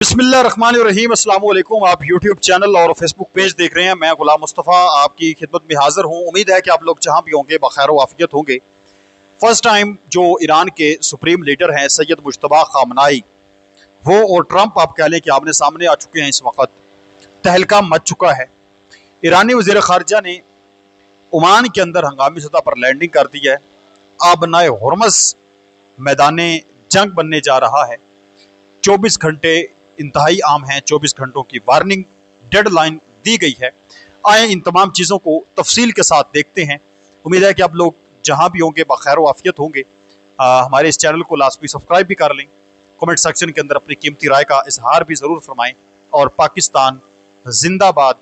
बिस्मिल्लाहिर्रहमानिर्रहीम, अस्सलाम वालेकुम। आप यूट्यूब चैनल और फेसबुक पेज देख रहे हैं। मैं गुलाम मुस्तफ़ा आपकी खिदमत में हाजिर हूँ। उम्मीद है कि आप लोग जहाँ भी होंगे बखैर वाफियत होंगे। फर्स्ट टाइम जो ईरान के सुप्रीम लीडर हैं सैयद मुज्तबा खामनाई, वो और ट्रंप आप कह लें कि आमने सामने आ चुके हैं। इस वक्त तहलका मच चुका है। ईरानी वज़ीर ख़ारजा ने ओमान के अंदर हंगामी सतह पर लैंडिंग कर दी है। आबनाए हुर्मस मैदान जंग बनने जा रहा है। 24 घंटे इंतहाई आम हैं। 24 घंटों की वार्निंग डेडलाइन दी गई है। आए इन तमाम चीज़ों को तफसील के साथ देखते हैं। उम्मीद है कि आप लोग जहां भी होंगे बखैर वाफियत होंगे। हमारे इस चैनल को लाजमी सब्सक्राइब भी कर लें। कमेंट सेक्शन के अंदर अपनी कीमती राय का इजहार भी ज़रूर फरमाएं और पाकिस्तान जिंदाबाद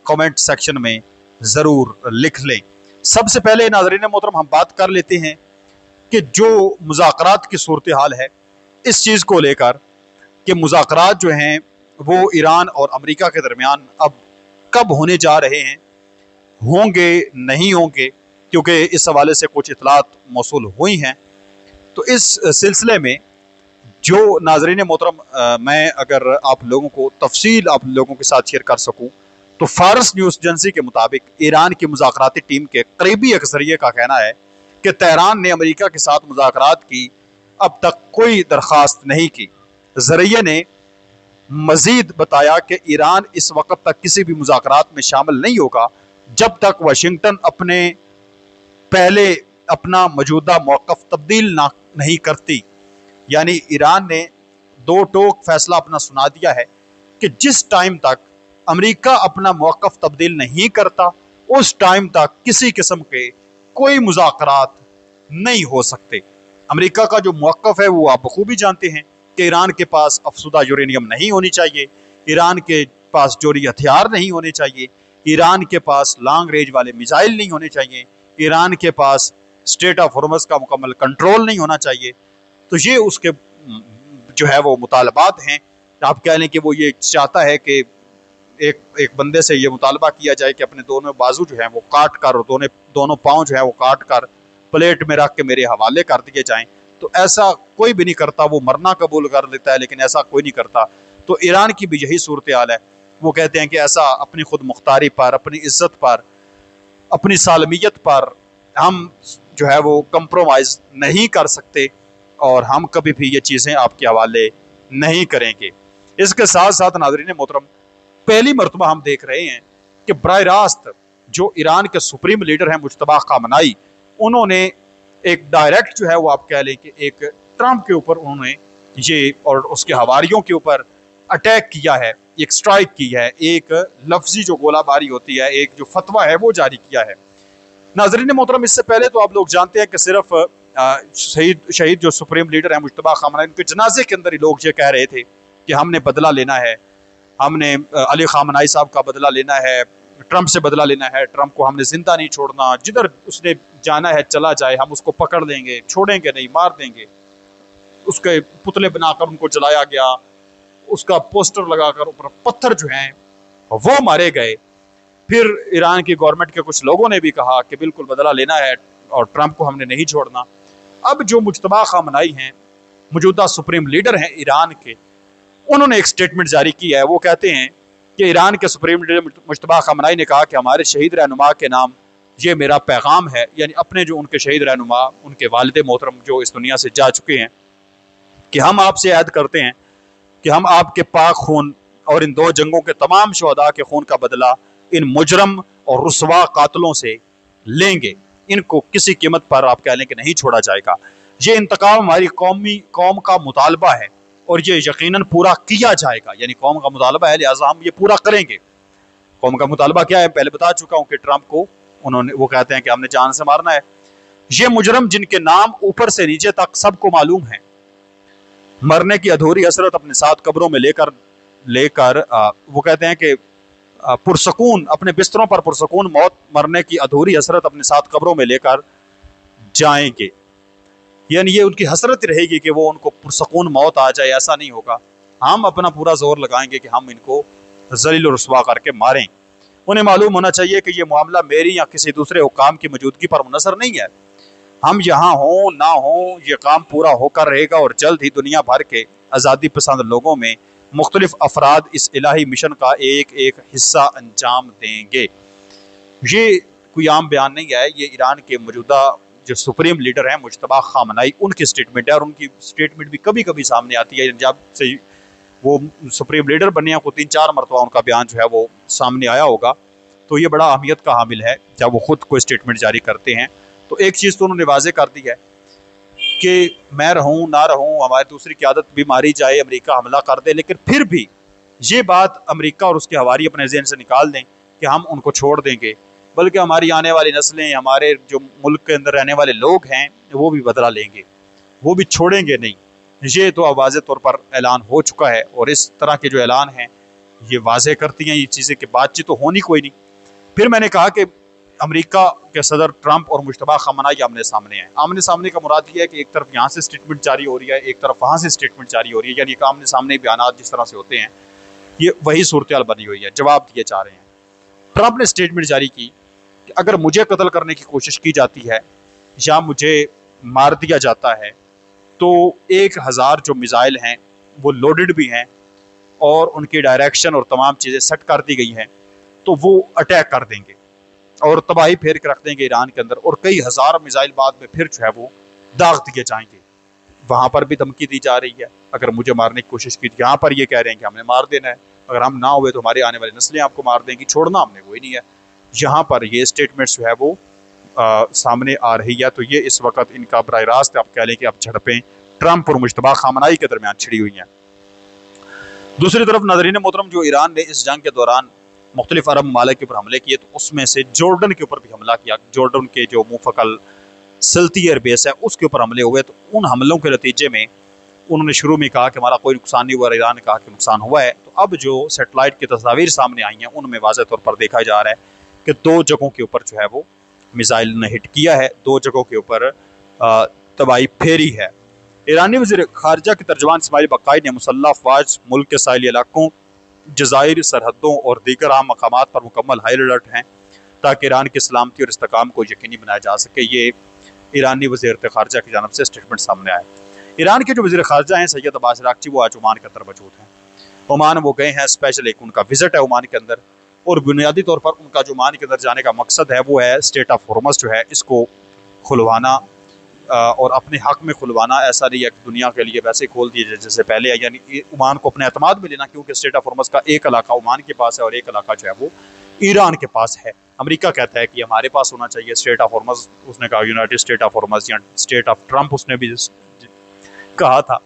कमेंट सेक्शन में ज़रूर लिख लें। सबसे पहले नाज़रीन मोहतरम हम बात कर लेते हैं कि जो मुज़ाकरात की सूरत हाल है इस चीज़ को लेकर कि मुज़ाकरात जो हैं वो ईरान और अमेरिका के दरमियान अब कब होने जा रहे हैं, होंगे नहीं होंगे, क्योंकि इस हवाले से कुछ इतलात मौसूल हुई हैं। तो इस सिलसिले में जो नाज़रीन मोहतरम मैं अगर आप लोगों को तफसील आप लोगों के साथ शेयर कर सकूँ तो फारस न्यूज़ एजेंसी के मुताबिक ईरान की मुज़ाकराती टीम के करीबी अक्सरियत का कहना है कि तेहरान ने अमेरिका के साथ मुज़ाकरात की अब तक कोई दरख्वास्त नहीं की। ज़रिए ने मजीद बताया कि ईरान इस वक्त तक किसी भी मुज़ाकरात में शामिल नहीं होगा जब तक वाशिंगटन पहले अपना मौजूदा मौक़िफ़ तब्दील नहीं करती। यानी ईरान ने दो टोक फैसला अपना सुना दिया है कि जिस टाइम तक अमेरिका अपना मौक़िफ़ तब्दील नहीं करता उस टाइम तक किसी किस्म के कोई मुज़ाकरात नहीं हो सकते। अमेरिका का जो मौक़िफ़ है वो आप बखूबी जानते हैं कि ईरान के पास अफसुदा यूरेनियम नहीं होनी चाहिए, ईरान के पास जोरी हथियार नहीं होने चाहिए, ईरान के पास लॉन्ग रेंज वाले मिसाइल नहीं होने चाहिए, ईरान के पास स्टेट ऑफ हॉर्मज़ का मुकम्मल कंट्रोल नहीं होना चाहिए। तो ये उसके जो है वो मुतालबात हैं। आप कह लें कि वो ये चाहता है कि एक बंदे से ये मुतालबा किया जाए कि अपने दोनों बाजू जो हैं वो काट कर और दोनों पाँव जो है वो काट कर प्लेट में रख के मेरे हवाले कर दिए जाएँ। तो ऐसा कोई भी नहीं करता। वो मरना कबूल कर लेता है लेकिन ऐसा कोई नहीं करता। तो ईरान की भी यही सूरत हाल है। वो कहते हैं कि ऐसा अपनी खुद मुख्तारी पर, अपनी इज्जत पर, अपनी सालमियत पर हम जो है वो कंप्रोमाइज़ नहीं कर सकते और हम कभी भी ये चीज़ें आपके हवाले नहीं करेंगे। इसके साथ साथ नाज़रीन मोहतरम पहली मरतबा हम देख रहे हैं कि बराह रास्त जो ईरान के सुप्रीम लीडर हैं मुज्तबा खामनाई, उन्होंने एक डायरेक्ट जो है वो आप कह लें कि एक ट्रंप के ऊपर उन्होंने ये और उसके हवारियों के ऊपर अटैक किया है, एक स्ट्राइक की है, एक लफ्जी जो गोलाबारी होती है, एक जो फतवा है वो जारी किया है। नाज़रीन मोहतरम इससे पहले तो आप लोग जानते हैं कि सिर्फ शहीद जो सुप्रीम लीडर है मुज्तबा खामनाई, उनके जनाजे के अंदर ही लोग ये कह रहे थे कि हमने बदला लेना है, हमने अली खामनाई साहब का बदला लेना है, ट्रंप से बदला लेना है, ट्रंप को हमने जिंदा नहीं छोड़ना, जिधर उसने जाना है चला जाए, हम उसको पकड़ लेंगे, छोड़ेंगे नहीं, मार देंगे। उसके पुतले बनाकर उनको जलाया गया, उसका पोस्टर लगाकर ऊपर पत्थर जो हैं वो मारे गए। फिर ईरान की गवर्नमेंट के कुछ लोगों ने भी कहा कि बिल्कुल बदला लेना है और ट्रंप को हमने नहीं छोड़ना। अब जो मुज्तबा खामनाई हैं, मौजूदा सुप्रीम लीडर हैं ईरान के, उन्होंने एक स्टेटमेंट जारी की है। वो कहते हैं कि ईरान के सुप्रीम लीडर मुज्तबा खामनाई ने कहा कि हमारे शहीद रहनुमा के नाम ये मेरा पैगाम है। यानी अपने जो उनके शहीद रहनुमा, उनके वालिद मोहतरम जो इस दुनिया से जा चुके हैं, कि हम आपसे ऐद करते हैं कि हम आपके पाक खून और इन दो जंगों के तमाम शहदा के खून का बदला इन मुजरम और रुसवा कातलों से लेंगे। इनको किसी कीमत पर आप कह लें कि नहीं छोड़ा जाएगा। ये इंतकाम हमारी कौम का मुतालबा है और ये यकीनन पूरा किया जाएगा। यानी कौम का मुतालबा है, लिहाजा हम ये पूरा करेंगे। कौम का मुतालबा क्या है, पहले बता चुका हूं कि ट्रंप को वो कहते हैं कि हमने जान से मारना है। ये मुजरम जिनके नाम ऊपर से नीचे तक सबको मालूम है, मरने की अधूरी हसरत अपने साथ कब्रों में लेकर वो कहते हैं कि पुरसकून अपने बिस्तरों पर पुरसकून मौत, मरने की अधूरी हसरत अपने साथ कब्रों में लेकर जाएंगे। यानी ये उनकी हसरत रहेगी कि वो उनको पुरसकून मौत आ जाए, ऐसा नहीं होगा। हम अपना पूरा जोर लगाएंगे कि हम इनको जलील और रुसवा करके मारें। उन्हें मालूम होना चाहिए कि ये मामला मेरी या किसी दूसरे हुकाम की मौजूदगी पर मुनहसर नहीं है। हम यहाँ हों ना हों, ये काम पूरा होकर रहेगा और जल्द ही दुनिया भर के आज़ादी पसंद लोगों में मुख्तलिफ अफराद इस इलाही मिशन का एक एक हिस्सा अंजाम देंगे। ये कोई आम बयान नहीं है, ये ईरान के मौजूदा जो सुप्रीम लीडर हैं मुज्तबा खामनाई, उनकी स्टेटमेंट है। और उनकी स्टेटमेंट भी कभी कभी सामने आती है, जब से वो सुप्रीम लीडर बने हैं, को 3-4 मरतबा उनका बयान जो है वो सामने आया होगा। तो ये बड़ा अहमियत का हामिल है जब वो खुद कोई स्टेटमेंट जारी करते हैं। तो एक चीज़ तो उन्होंने वाजे कर दी है कि मैं रहूं ना रहूं, हमारी दूसरी क़यादत भी मारी जाए, अमेरिका हमला कर दे, लेकिन फिर भी ये बात अमेरिका और उसके हवारी अपने जहन से निकाल दें कि हम उनको छोड़ देंगे, बल्कि हमारी आने वाली नस्लें, हमारे जो मुल्क के अंदर रहने वाले लोग हैं, वो भी बदला लेंगे, वो भी छोड़ेंगे नहीं। ये तो अब वाज़े तौर पर ऐलान हो चुका है। और इस तरह के जो ऐलान हैं ये वाज़े करती हैं ये चीज़ें कि बातचीत तो होनी कोई नहीं। फिर मैंने कहा कि अमेरिका के सदर ट्रंप और मुज्तबा खामनाई आमने सामने हैं। आमने सामने का मुराद ये है कि एक तरफ यहाँ से स्टेटमेंट जारी हो रही है, एक तरफ वहाँ से स्टेटमेंट जारी हो रही है, यानी आमने सामने बयान जिस तरह से होते हैं ये वही सूरत हाल बनी हुई है, जवाब दिए जा रहे हैं। ट्रंप ने स्टेटमेंट जारी की कि अगर मुझे कत्ल करने की कोशिश की जाती है या मुझे मार दिया जाता है तो 1000 जो मिसाइल हैं वो लोडेड भी हैं और उनकी डायरेक्शन और तमाम चीज़ें सेट कर दी गई हैं, तो वो अटैक कर देंगे और तबाही फेर के रख देंगे ईरान के अंदर, और कई हज़ार मिसाइल बाद में फिर जो है वो दाग दिए जाएंगे। वहाँ पर भी धमकी दी जा रही है, अगर मुझे मारने की कोशिश की, यहाँ पर ये कह रहे हैं कि हमने मार देना है, अगर हम ना हुए तो हमारी आने वाली नस्लें आपको मार देंगी, छोड़ना हमने कोई नहीं है। यहाँ पर ये स्टेटमेंट्स जो है वो सामने आ रही है। तो ये इस वक्त इनका बराह रास्त आप कह लें कि अब झड़पें ट्रंप और मुज्तबा खामनाई के दरमियान छिड़ी हुई हैं। दूसरी तरफ नाज़रीन मोहतरम, जो ईरान ने इस जंग के दौरान मुख्तलिफ अरब ममालिक के ऊपर हमले किए, तो उसमें से जॉर्डन के ऊपर भी हमला किया। जॉर्डन के जो मुफक्कल सल्ती एयरबेस है उसके ऊपर हमले हुए। तो उन हमलों के नतीजे में उन्होंने शुरू में कहा कि हमारा कोई नुकसान नहीं हुआ, ईरान ने कहा कि नुकसान हुआ है। तो अब जो सेटेलाइट की तस्वीर सामने आई हैं उनमें वाज़ेह तौर पर देखा जा रहा है कि 2 जगहों के ऊपर जो है वो मिसाइल ने हिट किया है, 2 जगहों के ऊपर तबाही फेरी है। ईरानी वज़ीर ख़ारिजा के तर्जमान इस्माइल बक्काई ने मुसल्लह अफ़वाज मुल्क के साहिली इलाकों, जज़ायर, सरहदों और दीगर आम मकामात पर मुकम्मल हाई अलर्ट हैं ताकि ईरान की सलामती और इस्तेकाम को यकीनी बनाया जा सके। ये ईरानी वज़ीर ख़ारिजा की जानब से स्टेटमेंट सामने आया। ईरान के जो वज़ीर ख़ारिजा हैं सैयद अब्बास अराग़ची, वो आज ओमान के अंदर मौजूद हैं। ओमान वो गए हैं, स्पेशल एक उनका विज़िट है ओमान के अंदर, और बुनियादी तौर पर उनका जो ओमान के अंदर जाने का मकसद है वो है स्टेट ऑफ हॉर्मज़ जो है इसको खुलवाना और अपने हक में खुलवाना। ऐसा नहीं है कि दुनिया के लिए वैसे खोल दिए जैसे पहले है, यानी ओमान को अपने एतमाद में लेना, क्योंकि स्टेट ऑफ हॉर्मज़ का एक इलाका ओमान के पास है और एक इलाका जो है वो ईरान के पास है। अमेरिका कहता है कि हमारे पास होना चाहिए स्टेट ऑफ हॉर्मज़, उसने कहा यूनाइटेड स्टेट ऑफ हॉर्मज़ या स्टेट ऑफ ट्रंप उसने भी कहा था,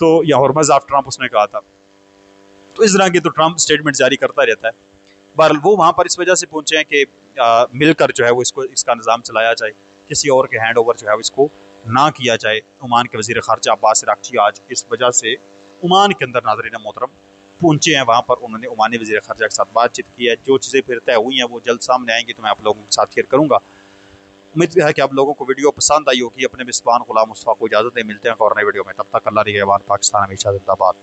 तो या हॉर्मज़ ऑफ ट्रंप उसने कहा था। तो इस तरह की तो ट्रंप स्टेटमेंट जारी करता रहता है। बहरहाल वो वहाँ पर इस वजह से पहुँचे हैं कि मिलकर जो है वो इसका निज़ाम चलाया जाए, किसी और के हैंड ओवर जो है इसको ना किया जाए। ओमान के वज़ीर ख़ारिजा अब्बास अराग़ची आज इस वजह से ओमान के अंदर नाज़रीन मोहतरम पहुँचे हैं। वहाँ पर उन्होंने ओमानी वज़ीर ख़ारिजा के साथ बातचीत की है। जो चीज़ें फिर तय हुई हैं वो जल्द सामने आएंगी तो मैं आप लोगों के साथ शेयर करूँगा। उम्मीद है कि आप लोगों को वीडियो पसंद आई होगी। अपने मेज़बान ग़ुलाम मुस्तफ़ा को इजाज़त दें, मिलते हैं और नए वीडियो में, तब तक अल्लाह निगहबान, पाकिस्तान हमेशा ज़िंदाबाद।